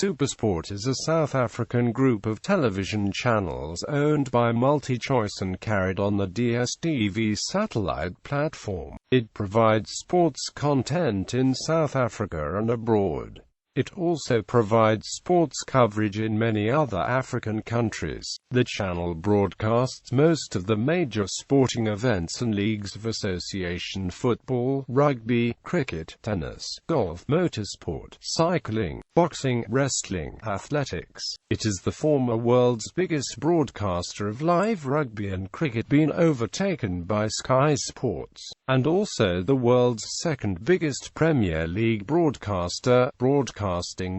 SuperSport is a South African group of television channels owned by Multichoice and carried on the DStv satellite platform. It provides sports content in South Africa and abroad. It also provides sports coverage in many other African countries. The channel broadcasts most of the major sporting events and leagues of association football, rugby, cricket, tennis, golf, motorsport, cycling, boxing, wrestling, athletics. It is the former world's biggest broadcaster of live rugby and cricket, being overtaken by Sky Sports, and also the world's second biggest Premier League broadcaster, broadcasting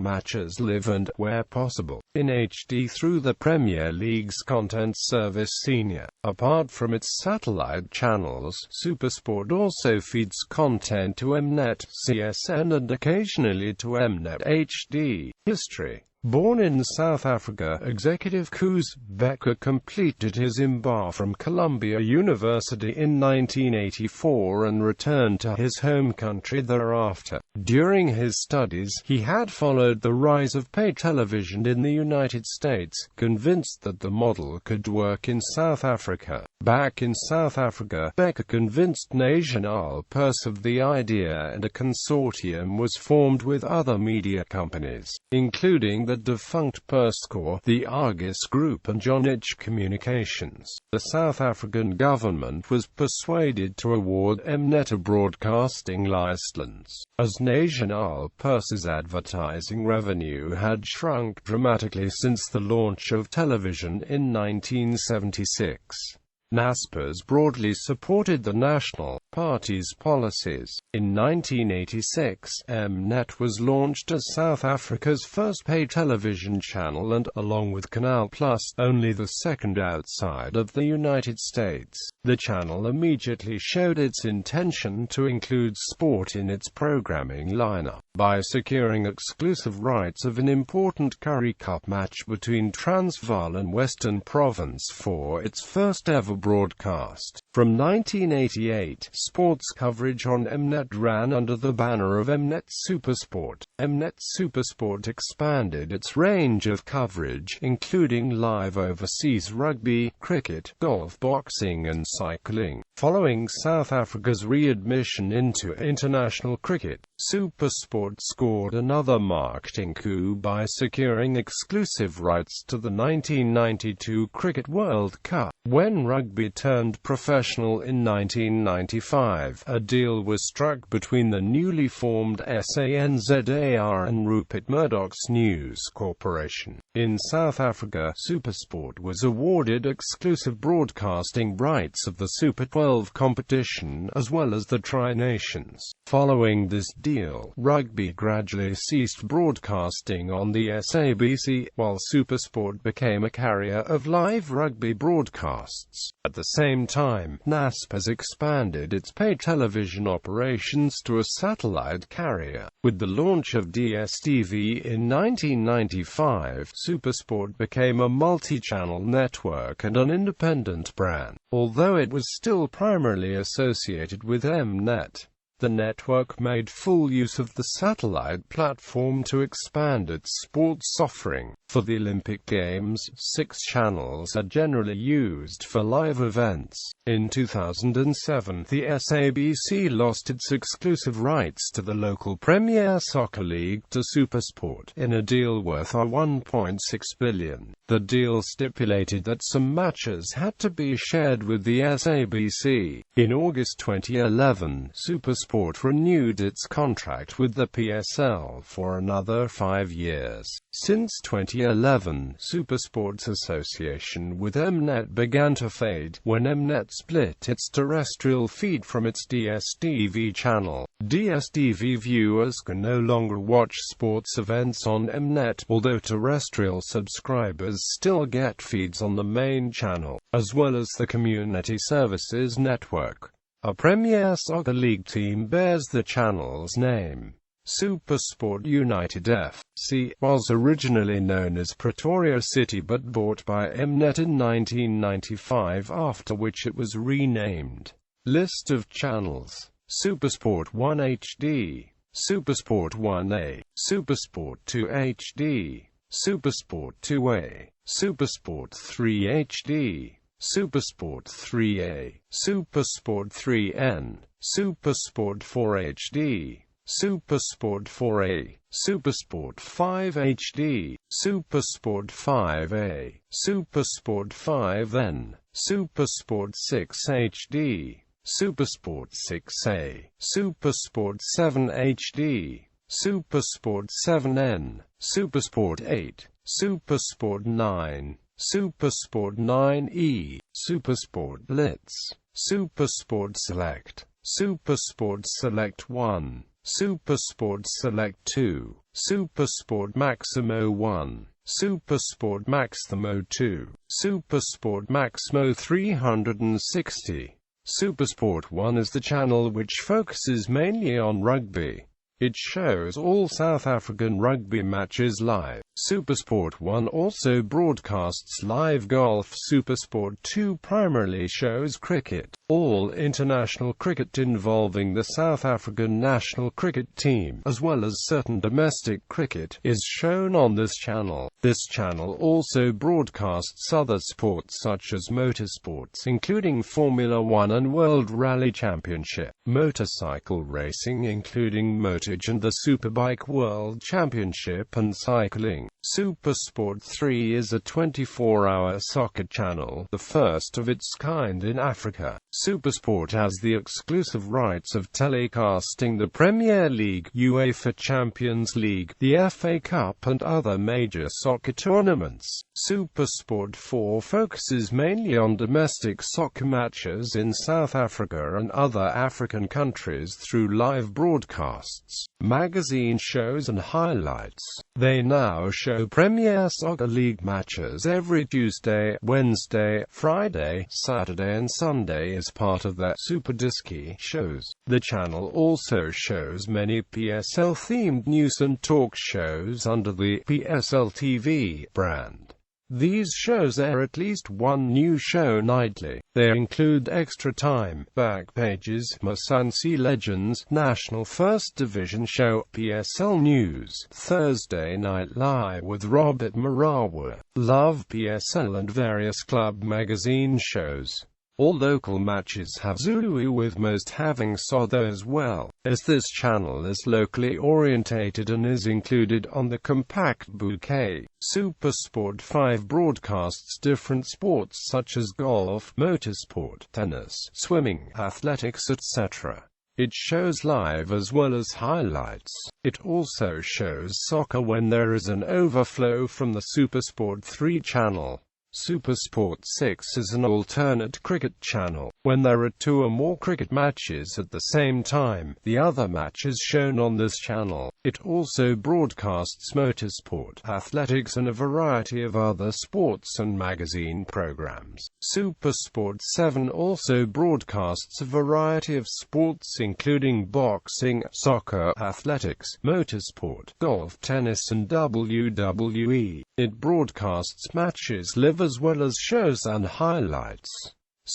matches live and, where possible, in HD through the Premier League's content service Senior. Apart from its satellite channels, SuperSport also feeds content to Mnet, CSN and occasionally to Mnet HD. History. Born in South Africa, executive Koos Bekker completed his MBA from Columbia University in 1984 and returned to his home country thereafter. During his studies, he had followed the rise of pay television in the United States, convinced that the model could work in South Africa. Back in South Africa, Bekker convinced National Pers of the idea, and a consortium was formed with other media companies, including the defunct Perscore, the Argus Group and John H. Communications. The South African government was persuaded to award Mnet a broadcasting license, as National Pers's advertising revenue had shrunk dramatically since the launch of television in 1976. Naspers broadly supported the National Party's policies. In 1986, Mnet was launched as South Africa's first pay television channel and, along with Canal+, only the second outside of the United States. The channel immediately showed its intention to include sport in its programming lineup by securing exclusive rights of an important Currie Cup match between Transvaal and Western Province for its first ever broadcast. From 1988, sports coverage on Mnet ran under the banner of Mnet SuperSport. Mnet SuperSport expanded its range of coverage, including live overseas rugby, cricket, golf, boxing and cycling. Following South Africa's readmission into international cricket, SuperSport scored another marketing coup by securing exclusive rights to the 1992 Cricket World Cup. When rugby turned professional in 1995, a deal was struck between the newly formed SANZAR and Rupert Murdoch's News Corporation. In South Africa, SuperSport was awarded exclusive broadcasting rights of the Super 12 competition as well as the Tri-Nations. Following this deal, rugby gradually ceased broadcasting on the SABC, while SuperSport became a carrier of live rugby broadcasts. At the same time, Naspers expanded its pay television operations to a satellite carrier. With the launch of DStv in 1995, SuperSport became a multi-channel network and an independent brand, although it was still primarily associated with Mnet. The network made full use of the satellite platform to expand its sports offering. For the Olympic Games, 6 channels are generally used for live events. In 2007, the SABC lost its exclusive rights to the local Premier Soccer League to SuperSport, in a deal worth $1.6 billion. The deal stipulated that some matches had to be shared with the SABC. In August 2011, SuperSport renewed its contract with the PSL for another 5 years. Since 2011, SuperSport's association with Mnet began to fade, when Mnet split its terrestrial feed from its DStv channel. DStv viewers can no longer watch sports events on Mnet, although terrestrial subscribers still get feeds on the main channel, as well as the Community Services Network. A Premier Soccer League team bears the channel's name. SuperSport United FC was originally known as Pretoria City but bought by Mnet in 1995, after which it was renamed. List of channels: SuperSport 1 HD, SuperSport 1A, SuperSport 2 HD, SuperSport 2A, SuperSport 3 HD, SuperSport 3A, SuperSport 3N, SuperSport 4 HD, SuperSport 4A, SuperSport 5 HD, SuperSport 5A, SuperSport 5N, SuperSport 6 HD, SuperSport 6A, SuperSport 7 HD, SuperSport 7N, SuperSport 8, SuperSport 9, SuperSport 9E, SuperSport Blitz, SuperSport Select, SuperSport Select 1, SuperSport Select 2, SuperSport Maximo 1, SuperSport Maximo 2, SuperSport Maximo 360. SuperSport 1 is the channel which focuses mainly on rugby. It shows all South African rugby matches live. SuperSport 1 also broadcasts live golf. SuperSport 2 primarily shows cricket. All international cricket involving the South African national cricket team, as well as certain domestic cricket, is shown on this channel. This channel also broadcasts other sports such as motorsports including Formula 1 and World Rally Championship, motorcycle racing including MotoGP and the Superbike World Championship, and cycling. SuperSport 3 is a 24-hour soccer channel, the first of its kind in Africa. SuperSport has the exclusive rights of telecasting the Premier League, UEFA Champions League, the FA Cup and other major soccer tournaments. SuperSport 4 focuses mainly on domestic soccer matches in South Africa and other African countries through live broadcasts, magazine shows and highlights. They now show Premier Soccer League matches every Tuesday, Wednesday, Friday, Saturday and Sunday as part of their SuperDisky shows. The channel also shows many PSL-themed news and talk shows under the PSL TV brand. These shows air at least one new show nightly. They include Extra Time, Back Pages, Masansi Legends, National First Division Show, PSL News, Thursday Night Live with Robert Marawa, Love PSL and various club magazine shows. All local matches have Zulu, with most having Sotho as well, as this channel is locally orientated and is included on the compact bouquet. SuperSport 5 broadcasts different sports such as golf, motorsport, tennis, swimming, athletics, etc. It shows live as well as highlights. It also shows soccer when there is an overflow from the SuperSport 3 channel. SuperSport 6 is an alternate cricket channel. When there are two or more cricket matches at the same time, the other match is shown on this channel. It also broadcasts motorsport, athletics and a variety of other sports and magazine programs. SuperSport 7 also broadcasts a variety of sports including boxing, soccer, athletics, motorsport, golf, tennis and WWE. It broadcasts matches live as well as shows and highlights.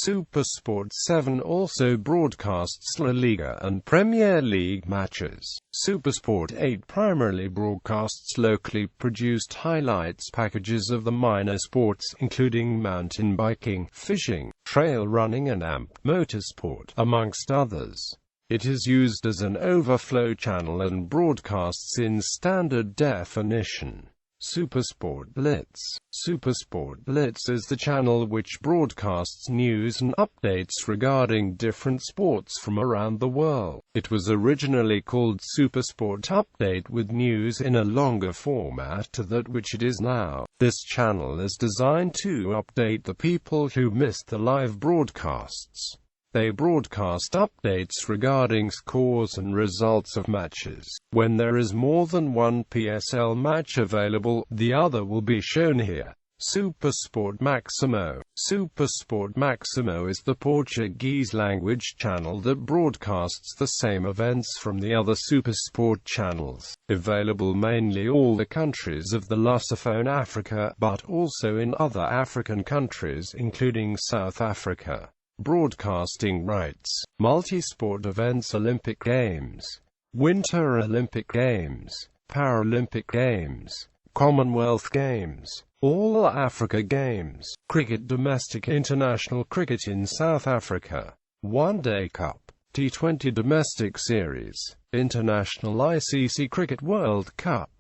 SuperSport 7 also broadcasts La Liga and Premier League matches. SuperSport 8 primarily broadcasts locally produced highlights packages of the minor sports including mountain biking, fishing, trail running and motorsport, amongst others. It is used as an overflow channel and broadcasts in standard definition. SuperSport Blitz. SuperSport Blitz is the channel which broadcasts news and updates regarding different sports from around the world. It was originally called SuperSport Update with news in a longer format to that which it is now. This channel is designed to update the people who missed the live broadcasts. They broadcast updates regarding scores and results of matches. When there is more than one PSL match available, the other will be shown here. SuperSport Maximo. SuperSport Maximo is the Portuguese-language channel that broadcasts the same events from the other SuperSport channels, available mainly all the countries of the Lusophone Africa, but also in other African countries including South Africa. Broadcasting rights, multisport events, Olympic Games, Winter Olympic Games, Paralympic Games, Commonwealth Games, All Africa Games, Cricket. Domestic international cricket in South Africa, One Day Cup, T20 Domestic Series, International ICC Cricket World Cup,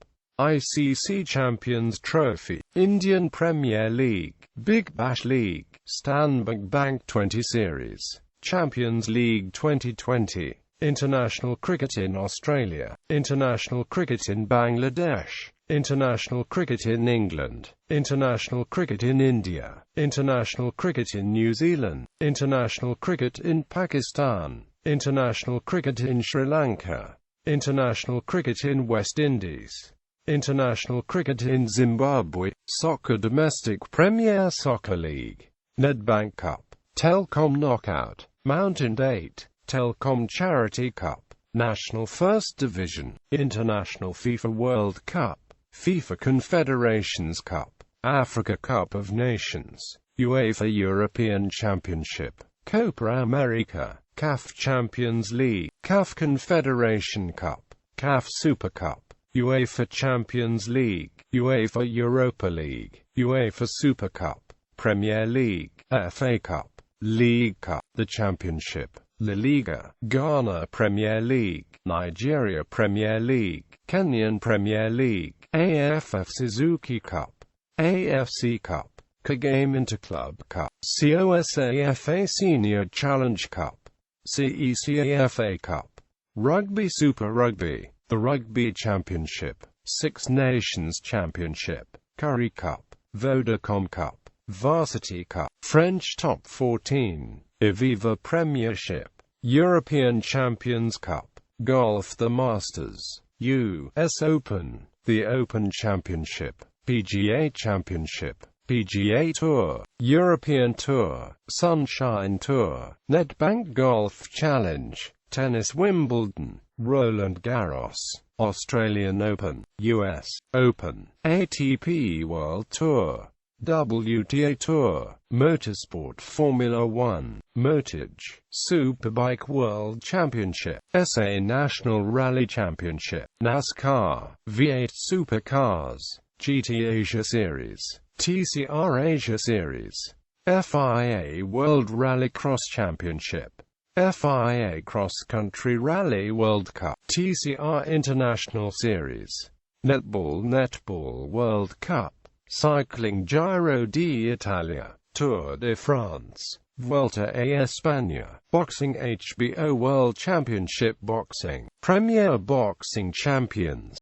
ICC Champions Trophy, Indian Premier League, Big Bash League, Stanbic Bank 20 Series, Champions League 2020, International cricket in Australia, International cricket in Bangladesh, International cricket in England, International cricket in India, International cricket in New Zealand, International cricket in Pakistan, International cricket in Sri Lanka, International cricket in West Indies, International cricket in Zimbabwe, Soccer. Domestic Premier Soccer League, Nedbank Cup, Telkom Knockout, Mountain 8, Telkom Charity Cup, National First Division, International FIFA World Cup, FIFA Confederations Cup, Africa Cup of Nations, UEFA European Championship, Copa America, CAF Champions League, CAF Confederation Cup, CAF Super Cup, UEFA Champions League, UEFA Europa League, UEFA Super Cup, Premier League, FA Cup, League Cup, the Championship, La Liga, Ghana Premier League, Nigeria Premier League, Kenyan Premier League, AFF Suzuki Cup, AFC Cup, Kagame Interclub Cup, COSAFA Senior Challenge Cup, CECAFA Cup, Rugby Super Rugby, the Rugby Championship, Six Nations Championship, Currie Cup, Vodacom Cup, Varsity Cup, French Top 14, Aviva Premiership, European Champions Cup, Golf. The Masters, US Open, the Open Championship, PGA Championship, PGA Tour, European Tour, Sunshine Tour, Nedbank Golf Challenge, Tennis. Wimbledon, Roland Garros, Australian Open, US Open, ATP World Tour, WTA Tour, Motorsport. Formula 1, Motage, Superbike World Championship, SA National Rally Championship, NASCAR, V8 Supercars, GT Asia Series, TCR Asia Series, FIA World Rallycross Championship, FIA Cross Country Rally World Cup, TCR International Series, Netball World Cup, Cycling Giro d'Italia, Tour de France, Vuelta a España, Boxing HBO World Championship. Boxing, Premier Boxing Champions,